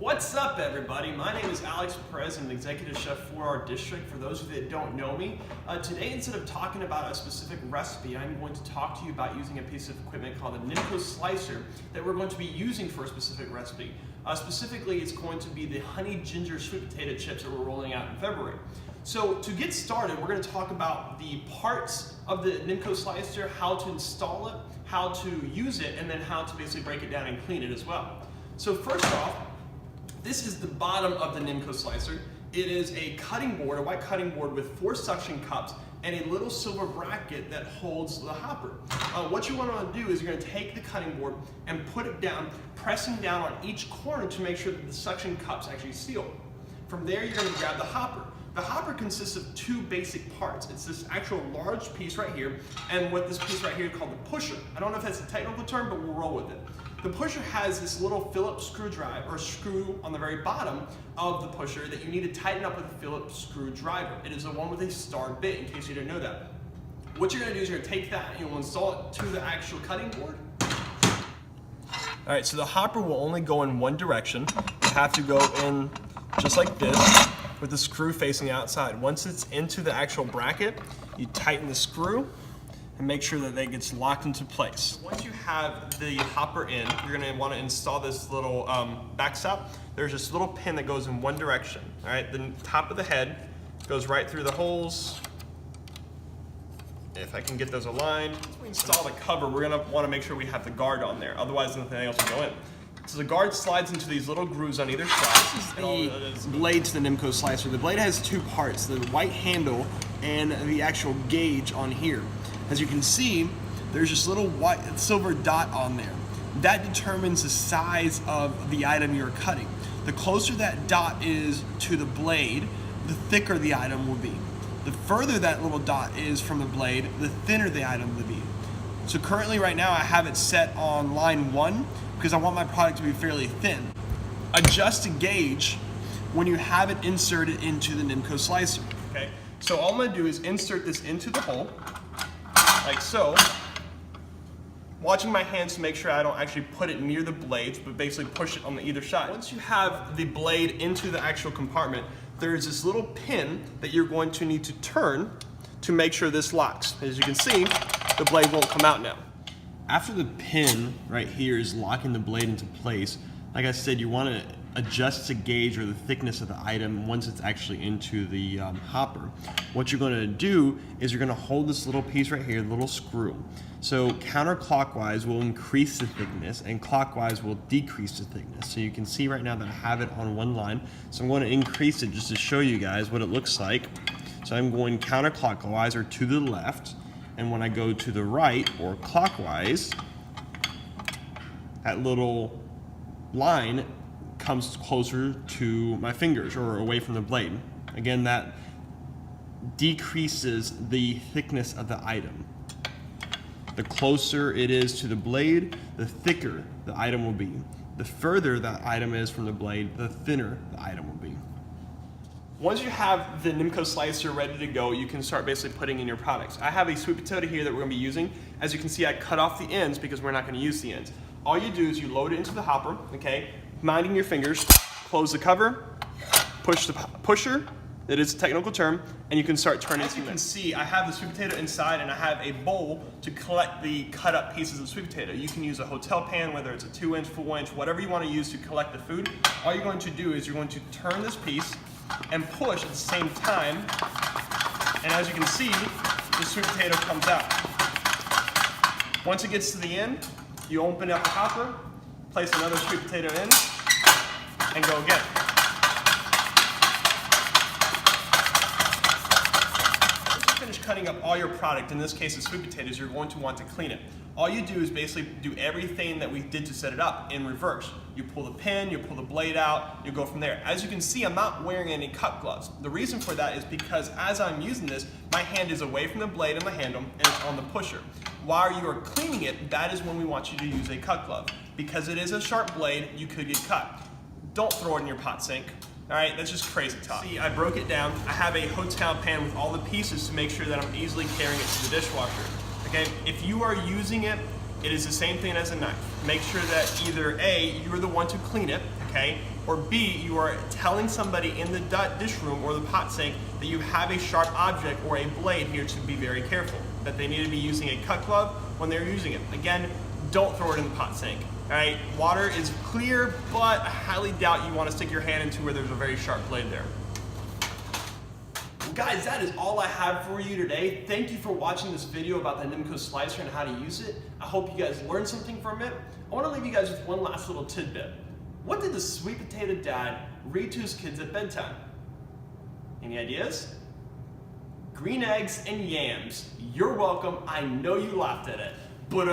What's up, everybody? My name is Alex Perez. I'm the executive chef for our district. For those of you that don't know me, today instead of talking about a specific recipe, I'm going to talk to you about using a piece of equipment called a Nemco slicer that we're going to be using for a specific recipe. Specifically, it's going to be the honey ginger sweet potato chips that we're rolling out in February. So to get started, we're going to talk about the parts of the Nemco slicer, how to install it, how to use it, and then how to basically break it down and clean it as well. So first off, this is the bottom of the Nemco slicer. It is a cutting board, a white cutting board with 4 suction cups and a little silver bracket that holds the hopper. What you want to do is you're going to take the cutting board and put it down, pressing down on each corner to make sure that the suction cups actually seal. From there, you're going to grab the hopper. The hopper consists of 2 basic parts. It's this actual large piece right here, and what this piece right here is called the pusher. I don't know if that's a technical term, but we'll roll with it. The pusher has this little Phillips screwdriver, or screw on the very bottom of the pusher that you need to tighten up with a Phillips screwdriver. It is the one with a star bit, in case you didn't know that. What you're going to do is you're going to take that and you'll install it to the actual cutting board. Alright, so the hopper will only go in one direction. You have to go in just like this, with the screw facing outside. Once it's into the actual bracket, you tighten the screw and make sure that it gets locked into place. Once you have the hopper in, you're gonna wanna install this little backstop. There's this little pin that goes in one direction. All right, the top of the head goes right through the holes. If I can get those aligned. Once we install the cover, we're gonna wanna make sure we have the guard on there, otherwise nothing else will go in. So the guard slides into these little grooves on either side. This is the blade to the Nemco slicer. The blade has 2 parts, the white handle and the actual gauge on here. As you can see, there's this little white silver dot on there. That determines the size of the item you're cutting. The closer that dot is to the blade, the thicker the item will be. The further that little dot is from the blade, the thinner the item will be. So currently right now I have it set on line 1 because I want my product to be fairly thin. Adjust a gauge when you have it inserted into the Nemco slicer. Okay, so all I'm gonna do is insert this into the hole, like so, watching my hands to make sure I don't actually put it near the blades, but basically push it on the either side. Once you have the blade into the actual compartment, there's this little pin that you're going to need to turn to make sure this locks. As you can see, the blade won't come out now. After the pin right here is locking the blade into place, like I said, you want to adjust the gauge or the thickness of the item once it's actually into the hopper. What you're going to do is you're going to hold this little piece right here, the little screw. So counterclockwise will increase the thickness and clockwise will decrease the thickness. So you can see right now that I have it on one line. So I'm going to increase it just to show you guys what it looks like. So I'm going counterclockwise or to the left, and when I go to the right or clockwise, that little line comes closer to my fingers or away from the blade. Again, that decreases the thickness of the item. The closer it is to the blade, the thicker the item will be. The further that item is from the blade, the thinner the item will be. Once you have the Nemco slicer ready to go, you can start basically putting in your products. I have a sweet potato here that we're gonna be using. As you can see, I cut off the ends because we're not gonna use the ends. All you do is you load it into the hopper, okay? Minding your fingers, close the cover, push the pusher, that is a technical term, and you can start turning. As you can see, I have the sweet potato inside and I have a bowl to collect the cut up pieces of sweet potato. You can use a hotel pan, whether it's a 2-inch, 4-inch, whatever you want to use to collect the food. All you're going to do is you're going to turn this piece and push at the same time, and as you can see, the sweet potato comes out. Once it gets to the end, you open up the hopper, place another sweet potato in, and go again. Once you finish cutting up all your product, in this case the sweet potatoes, you're going to want to clean it. All you do is basically do everything that we did to set it up in reverse. You pull the pin, you pull the blade out, you go from there. As you can see, I'm not wearing any cut gloves. The reason for that is because as I'm using this, my hand is away from the blade and the handle, and it's on the pusher. While you are cleaning it, that is when we want you to use a cut glove. Because it is a sharp blade, you could get cut. Don't throw it in your pot sink. All right, that's just crazy talk. See, I broke it down. I have a hotel pan with all the pieces to make sure that I'm easily carrying it to the dishwasher. Okay, if you are using it, it is the same thing as a knife. Make sure that either A, you're the one to clean it, okay? Or B, you are telling somebody in the dish room or the pot sink that you have a sharp object or a blade here to be very careful, that they need to be using a cut glove when they're using it. Again, don't throw it in the pot sink, all right? Water is clear, but I highly doubt you want to stick your hand into where there's a very sharp blade there. Well, guys, that is all I have for you today. Thank you for watching this video about the Nemco slicer and how to use it. I hope you guys learned something from it. I want to leave you guys with one last little tidbit. What did the sweet potato dad read to his kids at bedtime? Any ideas? Green eggs and yams. You're welcome. I know you laughed at it. But